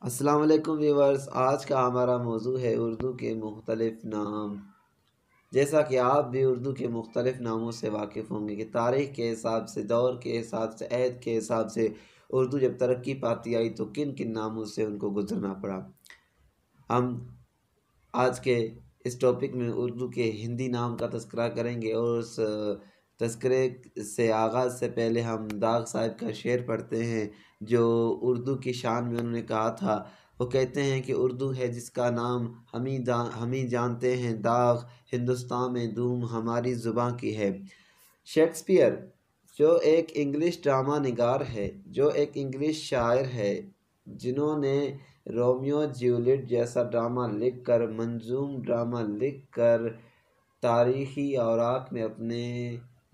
السلام علیکم ویورز، آج کا ہمارا موضوع ہے اردو کے مختلف نام۔ جیسا کہ آپ بھی اردو کے مختلف ناموں سے واقف ہوں گے کہ تاریخ کے حساب سے، دور کے حساب سے، عہد کے حساب سے اردو جب ترقی پاتی آئی تو کن کن ناموں سے ان کو گزرنا پڑا۔ ہم آج کے اس ٹاپک میں اردو کے ہندی نام کا تذکرہ کریں گے، اور اس تذکرے سے آغاز سے پہلے ہم داغ صاحب کا شعر پڑھتے ہیں جو اردو کی شان میں انہوں نے کہا تھا۔ وہ کہتے ہیں کہ اردو ہے جس کا نام ہم ہی جانتے ہیں، داغ ہندوستان میں دھوم ہماری زباں کی ہے۔ شیکسپیئر جو ایک انگلش ڈرامہ نگار ہے، جو ایک انگلش شاعر ہے، جنہوں نے رومیو جولیٹ جیسا ڈرامہ لکھ کر، منظوم ڈرامہ لکھ کر تاریخی اوراق میں اپنے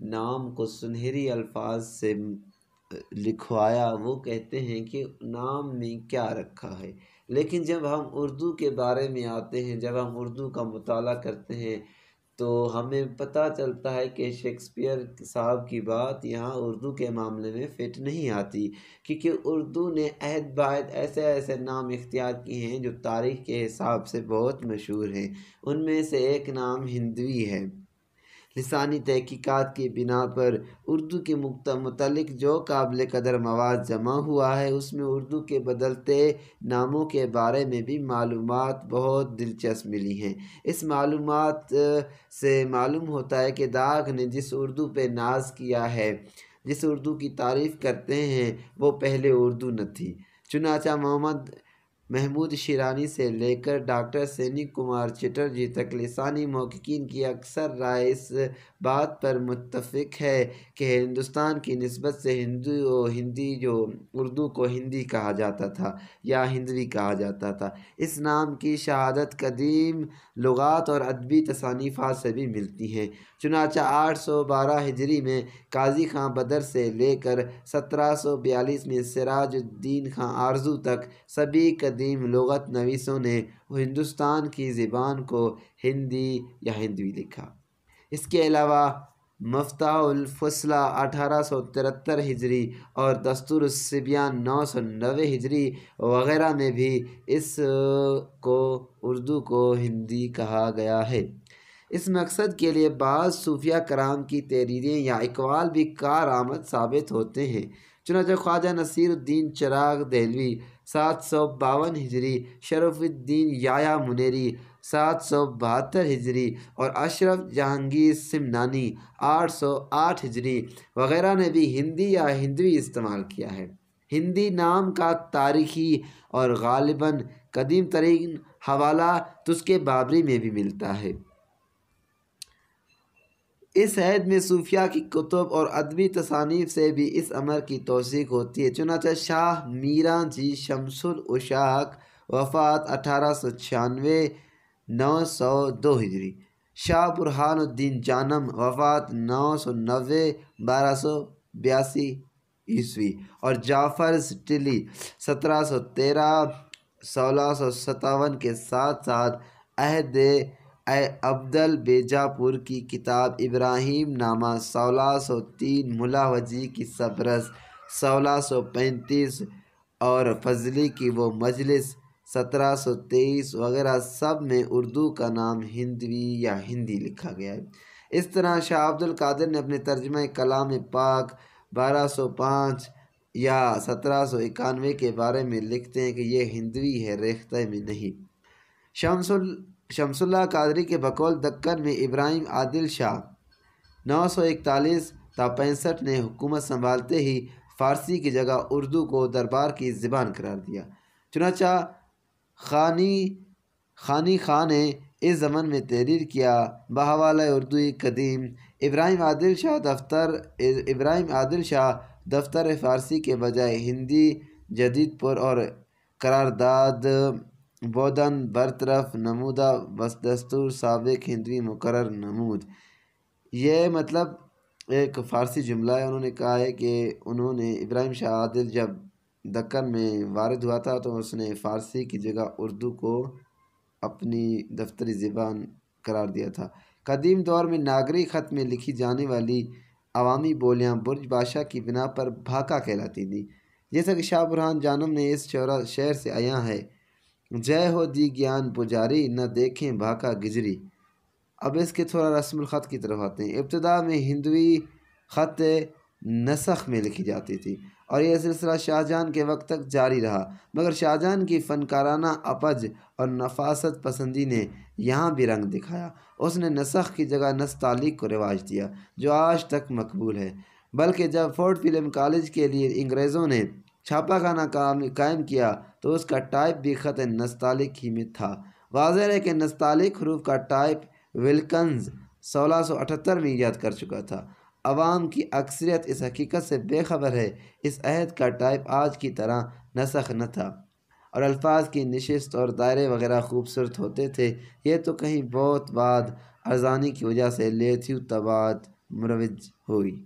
نام کو سنہری الفاظ سے لکھوایا، وہ کہتے ہیں کہ نام میں کیا رکھا ہے۔ لیکن جب ہم اردو کے بارے میں آتے ہیں، جب ہم اردو کا مطالعہ کرتے ہیں تو ہمیں پتہ چلتا ہے کہ شیکسپیئر صاحب کی بات یہاں اردو کے معاملے میں فٹ نہیں آتی، کیونکہ اردو نے عہد بعہد ایسے ایسے نام اختیار کیے ہیں جو تاریخ کے حساب سے بہت مشہور ہیں۔ ان میں سے ایک نام ہندوی ہے۔ لسانی تحقیقات کی بنا پر اردو کے متعلق جو قابل قدر مواد جمع ہوا ہے، اس میں اردو کے بدلتے ناموں کے بارے میں بھی معلومات بہت دلچسپ ملی ہیں۔ اس معلومات سے معلوم ہوتا ہے کہ داغ نے جس اردو پہ ناز کیا ہے، جس اردو کی تعریف کرتے ہیں، وہ پہلے اردو نہ تھی۔ چنانچہ محمد محمود شیرانی سے لے کر ڈاکٹر سینی کمار چٹرجی تک لسانی محققین کی اکثر رائے اس بات پر متفق ہے کہ ہندوستان کی نسبت سے ہندی جو اردو کو ہندی کہا جاتا تھا یا ہندوی کہا جاتا تھا، اس نام کی شہادت قدیم لغات اور ادبی تصانیفات سے بھی ملتی ہیں۔ چنانچہ 812 ہجری میں قاضی خان بدر سے لے کر 1742 میں سراج الدین خان آرزو تک سبھی قدیم لغت نویسوں نے ہندوستان کی زبان کو ہندی یا ہندوی لکھا۔ اس کے علاوہ مفتاح الفصلہ 1873 ہجری اور دستور الصبیان 990 ہجری وغیرہ میں بھی اس کو اردو کو ہندی کہا گیا ہے۔ اس مقصد کے لیے بعض صوفیہ کرام کی تحریریں یا اقوال بھی کارآمد ثابت ہوتے ہیں۔ چنانچہ خواجہ نصیر الدین چراغ دہلوی 752 ہجری، شرف الدین یحییٰ منیری 772 ہجری اور اشرف جہانگیر سمنانی 808 ہجری وغیرہ نے بھی ہندی یا ہندوی استعمال کیا ہے۔ ہندی نام کا تاریخی اور غالباً قدیم ترین حوالہ تسکے بابری میں بھی ملتا ہے۔ اس عہد میں صوفیہ کی کتب اور ادبی تصانیف سے بھی اس امر کی توثیق ہوتی ہے۔ چنانچہ شاہ میراں جی شمس العشاق وفات 1896 902 ہجری، شاہ برہان الدین جانم وفات 990 1282 عیسوی اور جعفر سٹلی 1713 1657 کے ساتھ ساتھ عہد ابدل بیجاپور کی کتاب ابراہیم نامہ 1603، ملا وجیح کی سبرس 1635 اور فضلی کی وہ مجلس 1723 وغیرہ سب میں اردو کا نام ہندوی یا ہندی لکھا گیا ہے۔ اس طرح شاہ عبد القادر نے اپنے ترجمہ کلام پاک 1205 یا 1791 کے بارے میں لکھتے ہیں کہ یہ ہندوی ہے، ریختہ میں نہیں۔ شمس اللہ قادری کے بقول دکن میں ابراہیم عادل شاہ 941 تا 65 نے حکومت سنبھالتے ہی فارسی کی جگہ اردو کو دربار کی زبان قرار دیا۔ چنانچہ خانی خان نے اس ضمن میں تحریر کیا بحوالہ اردوی قدیم۔ ابراہیم عادل شاہ دفتر فارسی کے بجائے ہندی جدید پر اور قرارداد بودن برطرف نمودہ دستور سابق ہندوی مقرر نمود۔ یہ مطلب ایک فارسی جملہ ہے۔ انہوں نے کہا ہے کہ ابراہیم شاہ عادل جب دکن میں وارد ہوا تھا تو اس نے فارسی کی جگہ اردو کو اپنی دفتری زبان قرار دیا تھا۔ قدیم دور میں ناگری خط میں لکھی جانے والی عوامی بولیاں برج بھاشا کی بنا پر بھاکا کہلاتی تھیں، جیسا کہ شاہ برہان جانم نے اس شعر سے آیا ہے، جے ہو دی گیان پجاری نہ دیکھیں بھاکا گجری۔ اب اس کے تھوڑا رسم الخط کی طرف آتے ہیں۔ ابتدا میں ہندوی خط نسخ میں لکھی جاتی تھی اور یہ سلسلہ شاہجہاں کے وقت تک جاری رہا، مگر شاہجہاں کی فنکارانہ اپج اور نفاست پسندی نے یہاں بھی رنگ دکھایا۔ اس نے نسخ کی جگہ نستعلیق کو رواج دیا، جو آج تک مقبول ہے، بلکہ جب فورڈ فلم کالج کے لیے انگریزوں نے چھاپا خانہ قائم کیا تو اس کا ٹائپ بھی خط نستعلیق ہی میں تھا۔ واضح ہے کہ نستعلیق حروف کا ٹائپ ولکنز 1678 میں ایجاد کر چکا تھا۔ عوام کی اکثریت اس حقیقت سے بے خبر ہے، اس عہد کا ٹائپ آج کی طرح نسخ نہ تھا اور الفاظ کی نشست اور دائرے وغیرہ خوبصورت ہوتے تھے۔ یہ تو کہیں بہت بعد ارزانی کی وجہ سے لیتھیو طباعت مروج ہوئی۔